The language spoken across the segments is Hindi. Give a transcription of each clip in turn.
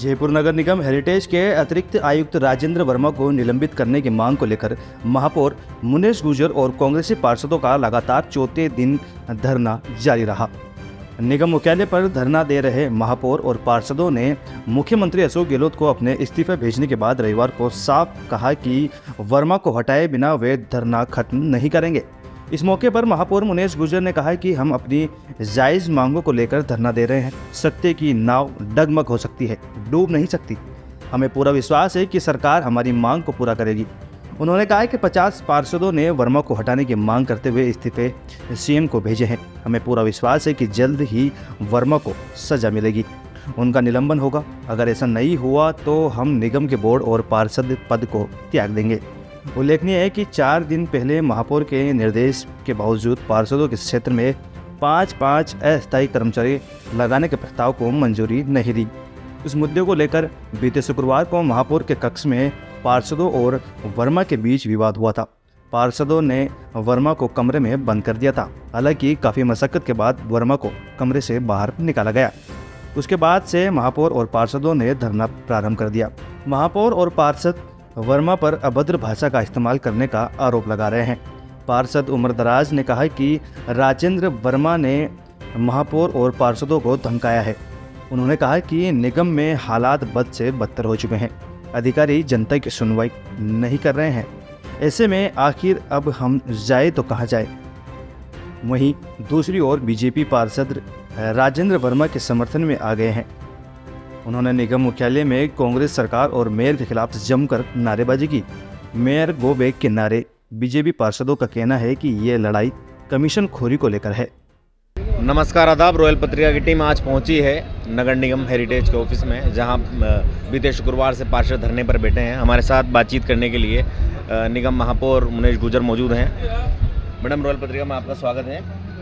जयपुर नगर निगम हेरिटेज के अतिरिक्त आयुक्त राजेंद्र वर्मा को निलंबित करने की मांग को लेकर महापौर मुनेश गुर्जर और कांग्रेसी पार्षदों का लगातार चौथे दिन धरना जारी रहा। निगम मुख्यालय पर धरना दे रहे महापौर और पार्षदों ने मुख्यमंत्री अशोक गहलोत को अपने इस्तीफे भेजने के बाद रविवार को साफ कहा कि वर्मा को हटाए बिना वे धरना खत्म नहीं करेंगे। इस मौके पर महापौर मुनेश गुर्जर ने कहा कि हम अपनी जायज़ मांगों को लेकर धरना दे रहे हैं। सत्य की नाव डगमग हो सकती है, डूब नहीं सकती। हमें पूरा विश्वास है कि सरकार हमारी मांग को पूरा करेगी। उन्होंने कहा कि 50 पार्षदों ने वर्मा को हटाने की मांग करते हुए इस्तीफे सीएम को भेजे हैं। हमें पूरा विश्वास है कि जल्द ही वर्मा को सजा मिलेगी, उनका निलंबन होगा। अगर ऐसा नहीं हुआ तो हम निगम के बोर्ड और पार्षद पद को त्याग देंगे। उल्लेखनीय है कि 4 दिन पहले महापौर के निर्देश के बावजूद पार्षदों के क्षेत्र में 5 अस्थायी कर्मचारी लगाने के प्रस्ताव को मंजूरी नहीं दी। इस मुद्दे को लेकर बीते शुक्रवार को महापौर के कक्ष में पार्षदों और वर्मा के बीच विवाद हुआ था। पार्षदों ने वर्मा को कमरे में बंद कर दिया था। हालांकि काफ़ी मशक्कत के बाद वर्मा को कमरे से बाहर निकाला गया। उसके बाद से महापौर और पार्षदों ने धरना प्रारंभ कर दिया। महापौर और पार्षद वर्मा पर अभद्र भाषा का इस्तेमाल करने का आरोप लगा रहे हैं। पार्षद उमर दराज ने कहा कि राजेंद्र वर्मा ने महापौर और पार्षदों को धमकाया है। उन्होंने कहा कि निगम में हालात बद से बदतर हो चुके हैं। अधिकारी जनता की सुनवाई नहीं कर रहे हैं। ऐसे में आखिर अब हम जाए तो कहाँ जाए। वहीं दूसरी ओर बीजेपी पार्षद राजेंद्र वर्मा के समर्थन में आ गए हैं। उन्होंने निगम मुख्यालय में कांग्रेस सरकार और मेयर के खिलाफ जमकर नारेबाजी की। मेयर गो बैक के नारे। बीजेपी पार्षदों का कहना है कि ये लड़ाई कमीशन खोरी को लेकर है। नमस्कार, आदाब। रॉयल पत्रिका की टीम आज पहुंची है नगर निगम हेरिटेज के ऑफिस में, जहां बीते शुक्रवार से पार्षद धरने पर बैठे हैं। हमारे साथ बातचीत करने के लिए निगम महापौर मुनेश गुर्जर मौजूद हैं। मैडम, रॉयल पत्रिका में आपका स्वागत है।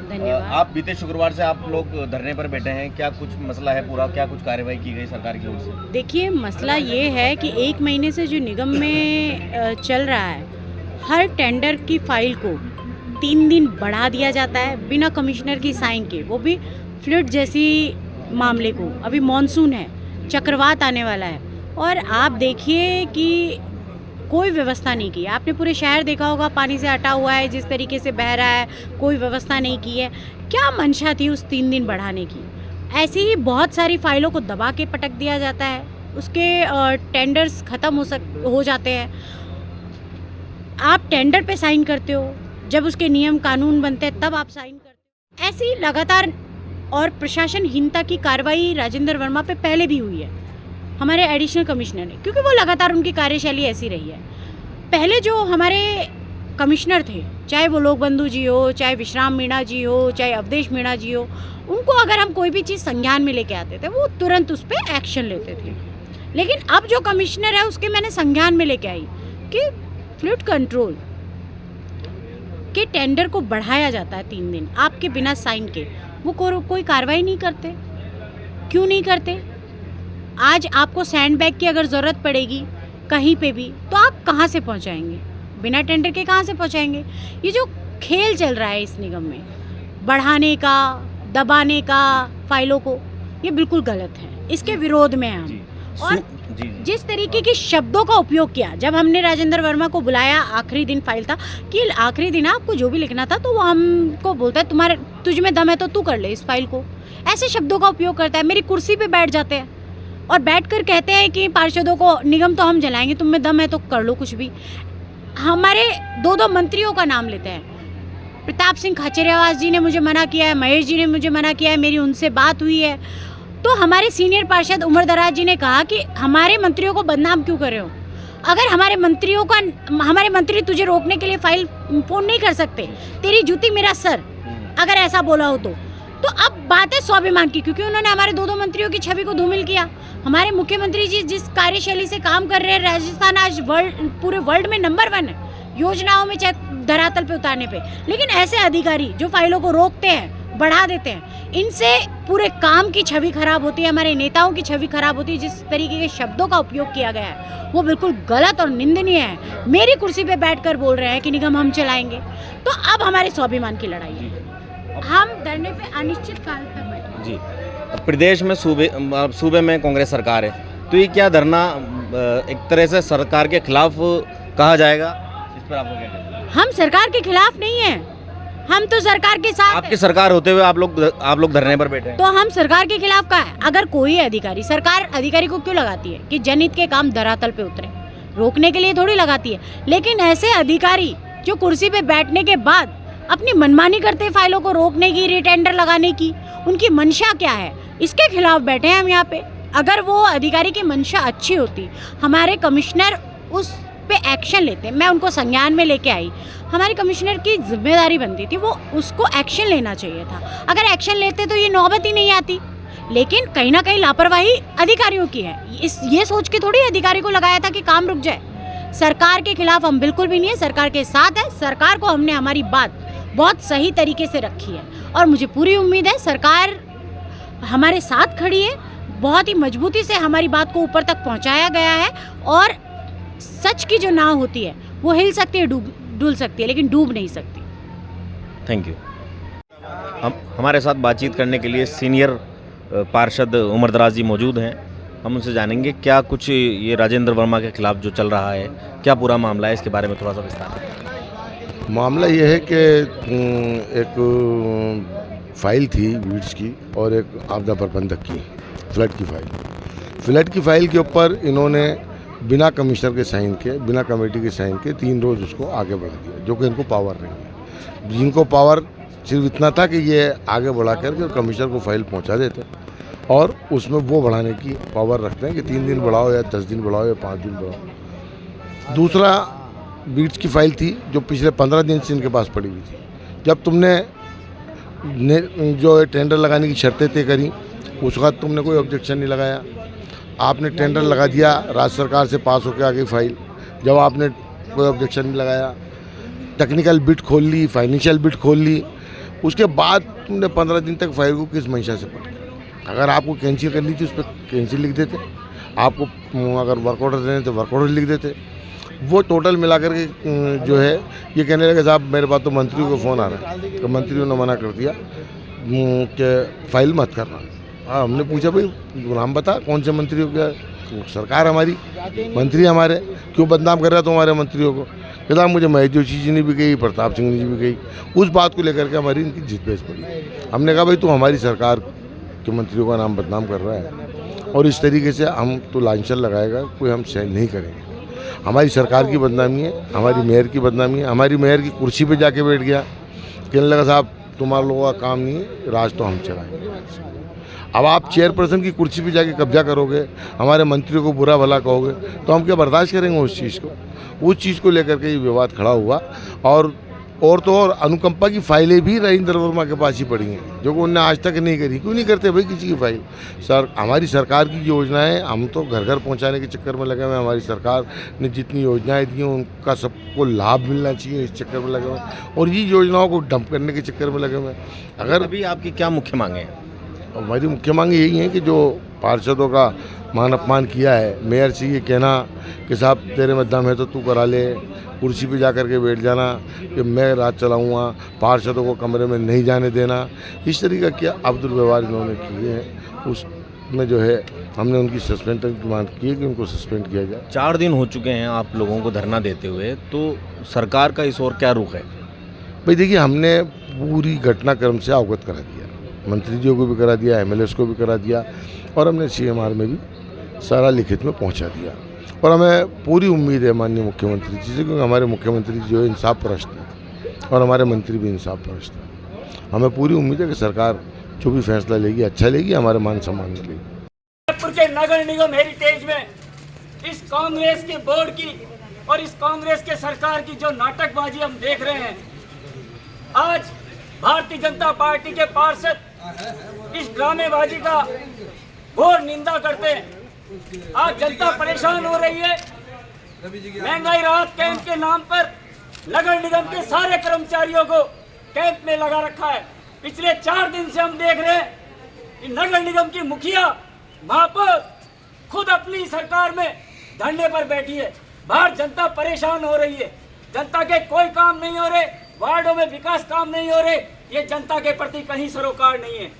धन्यवाद। आप बीते शुक्रवार से आप लोग धरने पर बैठे हैं, क्या कुछ मसला है पूरा, क्या कुछ कार्रवाई की गई सरकार की ओर से? देखिए, मसला ये है कि 1 महीने से जो निगम में चल रहा है, हर टेंडर की फाइल को 3 दिन बढ़ा दिया जाता है बिना कमिश्नर की साइन के, वो भी फ्लड जैसी मामले को। अभी मॉनसून है, चक्रवात आने वाला है और आप देखिए कि कोई व्यवस्था नहीं की। आपने पूरे शहर देखा होगा, पानी से हटा हुआ है, जिस तरीके से बह रहा है, कोई व्यवस्था नहीं की है। क्या मंशा थी उस 3 दिन बढ़ाने की? ऐसे ही बहुत सारी फाइलों को दबा के पटक दिया जाता है, उसके टेंडर्स ख़त्म हो जाते हैं। आप टेंडर पे साइन करते हो, जब उसके नियम कानून बनते हैं तब आप साइन करते हो। ऐसी लगातार और प्रशासनहीनता की कार्रवाई राजेंद्र वर्मा पे पहले भी हुई है हमारे एडिशनल कमिश्नर ने, क्योंकि वो लगातार उनकी कार्यशैली ऐसी रही है। पहले जो हमारे कमिश्नर थे, चाहे वो लोकबंधु जी हो, चाहे विश्राम मीणा जी हो, चाहे अवधेश मीणा जी हो, उनको अगर हम कोई भी चीज़ संज्ञान में लेके आते थे वो तुरंत उस पर एक्शन लेते थे। लेकिन अब जो कमिश्नर है उसके मैंने संज्ञान में लेके आई कि फ्लड कंट्रोल के टेंडर को बढ़ाया जाता है 3 दिन आपके बिना साइन के। वो कोई कार्रवाई नहीं करते। क्यों नहीं करते? आज आपको सैंडबैग की अगर ज़रूरत पड़ेगी कहीं पे भी, तो आप कहाँ से पहुँचाएंगे? बिना टेंडर के कहाँ से पहुँचाएंगे? ये जो खेल चल रहा है इस निगम में, बढ़ाने का, दबाने का फाइलों को, ये बिल्कुल गलत है। इसके विरोध में हम और जिस तरीके के शब्दों का उपयोग किया, जब हमने राजेंद्र वर्मा को बुलाया, आखिरी दिन फाइल था कि आखिरी दिन आपको जो भी लिखना था, तो वो हमको बोलता है तुझ में दम है तो तू कर ले इस फाइल को। ऐसे शब्दों का उपयोग करता है। मेरी कुर्सी पे बैठ जाते हैं और बैठकर कहते हैं कि पार्षदों को निगम तो हम जलाएंगे, तुम में दम है तो कर लो कुछ भी। हमारे 2 मंत्रियों का नाम लेते हैं। प्रताप सिंह खाचरियावास जी ने मुझे मना किया है, महेश जी ने मुझे मना किया है, मेरी उनसे बात हुई है। तो हमारे सीनियर पार्षद उमर दराज जी ने कहा कि हमारे मंत्रियों को बदनाम क्यों कर रहे हो? अगर हमारे मंत्री तुझे रोकने के लिए फ़ोन नहीं कर सकते, तेरी जूती मेरा सर, अगर ऐसा बोला हो तो अब बात है स्वाभिमान की, क्योंकि उन्होंने हमारे 2 मंत्रियों की छवि को धूमिल किया। हमारे मुख्यमंत्री जी जिस कार्यशैली से काम कर रहे हैं, राजस्थान आज पूरे वर्ल्ड में नंबर 1 है योजनाओं में, चाहे धरातल पे उतारने पे। लेकिन ऐसे अधिकारी जो फाइलों को रोकते हैं, बढ़ा देते हैं, इनसे पूरे काम की छवि खराब होती है, हमारे नेताओं की छवि खराब होती है। जिस तरीके के शब्दों का उपयोग किया गया है वो बिल्कुल गलत और निंदनीय है। मेरी कुर्सी पे बैठकर बोल रहे हैं कि निगम हम चलाएंगे, तो अब हमारे स्वाभिमान की लड़ाई है। हम धरने पे अनिश्चित काल तक बैठे। जी, प्रदेश में सूबे में कांग्रेस सरकार है, तो ये क्या धरना एक तरह से सरकार के खिलाफ कहा जाएगा, इस पर आपको क्या कहना है? हम सरकार के खिलाफ नहीं है, हम तो सरकार के साथ आपकी सरकार होते हुए आप लोग धरने पर बैठे हैं। तो हम सरकार के खिलाफ का है। अगर कोई अधिकारी, सरकार अधिकारी को क्यों लगाती है कि जनहित के काम धरातल पे उतरे, रोकने के लिए थोड़ी लगाती है। लेकिन ऐसे अधिकारी जो कुर्सी पे बैठने के बाद अपनी मनमानी करते हैं, फाइलों को रोकने की, रिटेंडर लगाने की, उनकी मंशा क्या है, इसके खिलाफ बैठे हैं हम यहाँ पे। अगर वो अधिकारी की मंशा अच्छी होती, हमारे कमिश्नर उस पे एक्शन लेते, मैं उनको संज्ञान में लेके आई, हमारी कमिश्नर की जिम्मेदारी बनती थी, वो उसको एक्शन लेना चाहिए था। अगर एक्शन लेते तो ये नौबत ही नहीं आती। लेकिन कहीं ना कहीं लापरवाही अधिकारियों की है। ये सोच के थोड़ी अधिकारी को लगाया था कि काम रुक जाए। सरकार के खिलाफ हम बिल्कुल भी नहीं है, सरकार के साथ है। सरकार को हमने हमारी बात बहुत सही तरीके से रखी है और मुझे पूरी उम्मीद है सरकार हमारे साथ खड़ी है। बहुत ही मजबूती से हमारी बात को ऊपर तक पहुंचाया गया है और सच की जो नाव होती है वो हिल सकती है, डुल सकती है, लेकिन डूब नहीं सकती। Thank you. हमारे साथ बातचीत करने के लिए सीनियर पार्षद उमर दराज जी मौजूद हैं। हम उनसे जानेंगे क्या कुछ ये राजेंद्र वर्मा के खिलाफ जो चल रहा है, क्या पूरा मामला है, इसके बारे में थोड़ा सा विस्तार है। मामला ये है कि एक फ़ाइल थी वीड्स की और एक आपदा प्रबंधक की फ्लड की फ़ाइल के ऊपर इन्होंने बिना कमिश्नर के साइन के, बिना कमेटी के साइन के 3 रोज़ उसको आगे बढ़ा दिया, जो कि इनको पावर नहीं है। जिनको पावर सिर्फ इतना था कि ये आगे बढ़ा करके कमिश्नर को फाइल पहुंचा देते और उसमें वो बढ़ाने की पावर रखते हैं कि 3 दिन बढ़ाओ या 10 दिन बढ़ाओ या 5 दिन बढ़ाओ। दूसरा बीट्स की फ़ाइल थी जो पिछले 15 दिन से इनके पास पड़ी हुई थी। जब तुमने जो टेंडर लगाने की शर्तें तय करी उसके बाद तुमने कोई ऑब्जेक्शन नहीं लगाया। आपने टेंडर लगा दिया, राज्य सरकार से पास होकर आ गई फाइल, जब आपने कोई ऑब्जेक्शन नहीं लगाया, टेक्निकल बिट खोल ली, फाइनेंशियल बिट खोल ली, उसके बाद तुमने 15 दिन तक फाइल को किस मंशा से पढ़ा। अगर आपको कैंसिल करनी थी उस पर कैंसिल लिख देते, आपको अगर वर्क ऑर्डर देने तो वर्क ऑर्डर लिख देते। वो टोटल मिलाकर के जो है ये कहने लगे साहब मेरे पास तो मंत्रियों को फ़ोन आ रहा है, तो मंत्रियों ने मना कर दिया कि फाइल मत करना। हाँ, हमने पूछा भाई नाम बता कौन से मंत्रियों का, सरकार हमारी, मंत्री हमारे, क्यों बदनाम कर रहा तो हमारे मंत्रियों को। कहता मुझे महेश जोशी जी ने भी कही, प्रताप सिंह जी भी कही। उस बात को लेकर के हमारी इनकी जिद बहस पड़ी। हमने कहा भाई तू हमारी सरकार के मंत्रियों का नाम बदनाम कर रहा है और इस तरीके से हम तो लांछन लगाएगा, कोई हम सहन नहीं करेंगे। हमारी सरकार की बदनामी है, हमारी मेयर की बदनामी है। हमारी मेयर की कुर्सी पे जाके बैठ गया, कहने लगा साहब तुम्हारे लोगों का काम नहीं है, राज तो हम चलाएंगे। अब आप चेयरपर्सन की कुर्सी पे जाके कब्जा करोगे, हमारे मंत्रियों को बुरा भला कहोगे, तो हम क्या बर्दाश्त करेंगे उस चीज़ को। उस चीज़ को लेकर के ये विवाद खड़ा हुआ और तो और अनुकंपा की फाइलें भी राजेंद्र वर्मा के पास ही पड़ी हैं, जो कि उन्होंने आज तक नहीं करी। क्यों नहीं करते भाई किसी की फाइल? हमारी सरकार की योजनाएं हम तो घर घर पहुंचाने के चक्कर में लगे हुए हैं। हमारी सरकार ने जितनी योजनाएं दी हैं उनका सबको लाभ मिलना चाहिए, इस चक्कर में लगे हुए हैं और ये योजनाओं को डंप करने के चक्कर में लगे हुए हैं। अगर अभी आपकी क्या मुख्य मांगे हैं? हमारी मुख्य मांग यही है कि जो पार्षदों का मान अपमान किया है, मेयर से ये कहना कि साहब तेरे में दम है तो तू करा ले, कुर्सी पे जा कर के बैठ जाना कि मैं राज चलाऊँगा, पार्षदों को कमरे में नहीं जाने देना, इस तरीके का अब्दुल व्यवहार इन्होंने किए हैं। उसमें जो है हमने उनकी सस्पेंड की मांग की है कि उनको सस्पेंड किया जाए। 4 दिन हो चुके हैं आप लोगों को धरना देते हुए, तो सरकार का इस ओर क्या रुख है? भाई देखिए, हमने पूरी घटनाक्रम से अवगत करा दिया, मंत्री जी को भी करा दिया, MLAs को भी करा दिया और हमने CMR में भी सारा लिखित में पहुंचा दिया। और हमें पूरी उम्मीद है माननीय मुख्यमंत्री जी से, क्योंकि हमारे मुख्यमंत्री जो है इंसाफ परस्त हैं और हमारे मंत्री भी इंसाफ परस्त हैं। हमें पूरी उम्मीद है कि सरकार जो भी फैसला लेगी अच्छा लेगी, हमारे मान सम्मान में लेगी। जयपुर के नगर निगम हेरिटेज में इस कांग्रेस के बोर्ड की और इस कांग्रेस के सरकार की जो नाटकबाजी हम देख रहे हैं, आज भारतीय जनता पार्टी के पार्षद इस ड्रामेबाजी का घोर निंदा करते हैं। आज जनता परेशान हो रही है। महंगाई राहत कैंप के नाम पर नगर निगम के सारे कर्मचारियों को कैंप में लगा रखा है। पिछले 4 दिन से हम देख रहे हैं कि नगर निगम की मुखिया महापौर खुद अपनी सरकार में धरने पर बैठी है। बाहर जनता परेशान हो रही है, जनता के कोई काम नहीं हो रहे, वार्डों में विकास काम नहीं हो रहे, ये जनता के प्रति कहीं सरोकार नहीं है।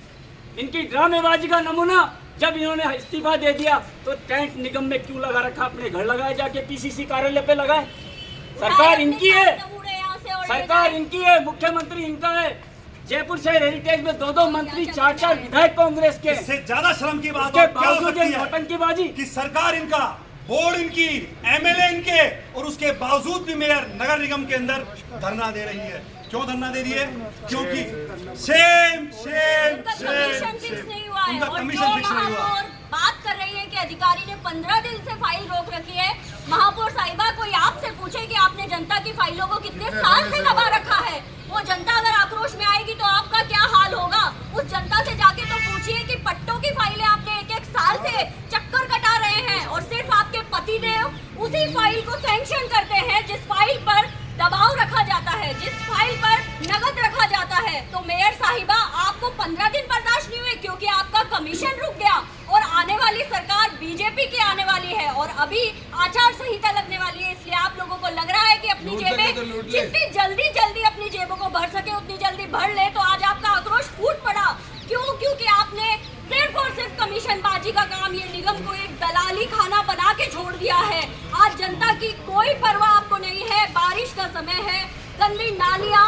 इनकी ड्रामेबाजी का नमूना जब इन्होंने इस्तीफा दे दिया तो टेंट निगम में क्यों लगा रखा? अपने घर लगाए, जाके पीसीसी कार्यालय पे लगाए। सरकार इनकी है, सरकार इनकी है, मुख्यमंत्री इनका है। जयपुर शहर हेरिटेज में 2-2 मंत्री, 4-4 विधायक कांग्रेस के। इससे ज्यादा शर्म की बात उसके और क्या हो बावजूद सकती ये है नौटंकीबाजी। कि सरकार इनका, बोर्ड इनकी, एमएलए इनके, और उसके बावजूद भी मेयर नगर निगम के अंदर धरना दे रही है। क्यों धरना दे रही है? क्योंकि सेम कमीशन फिक्स नहीं हुआ है। उनका और कमीशन जो फिक्स नहीं हुआ। महापौर बात कर रही है कि अधिकारी ने 15 दिन से फाइल रोक रखी है, महापौर साहिबा कोई आपसे पूछे कि आपने जनता की फाइलों को कितने साल से दबा रखा है, वो जनता अगर आक्रोश में आएगी तो आपका क्या हाल होगा? उस जनता से जाके तो पूछिए कि पट्टों की फाइलें आपने 1-1 साल से चक्कर कटा रहे हैं और सिर्फ आपके पतिदेव उसी फाइल को सैंक्शन करते हैं जिस फाइल पर दबाव रखा जाता है, जिस फाइल पर नगद रखा जाता है। तो मेयर साहिबा आपको 15 दिन बर्दाश्त नहीं हुए क्योंकि आपका कमीशन रुक गया और आने वाली सरकार बीजेपी की आने वाली है और अभी आचार संहिता लगने वाली है। इसलिए आप लोगों को लग रहा है कि अपनी जेबें जितनी जल्दी अपनी जेबों को भर सके उतनी जल्दी भर ले। तो आज आपका आक्रोश फूट पड़ा। क्यों? क्योंकि आपने सिर्फ और सिर्फ कमीशनबाजी का काम, ये निगम को एक दलाली खाना बना के छोड़ दिया है। आज जनता की कोई परवाह आपको नहीं है। बारिश का समय है, गंदी नालियां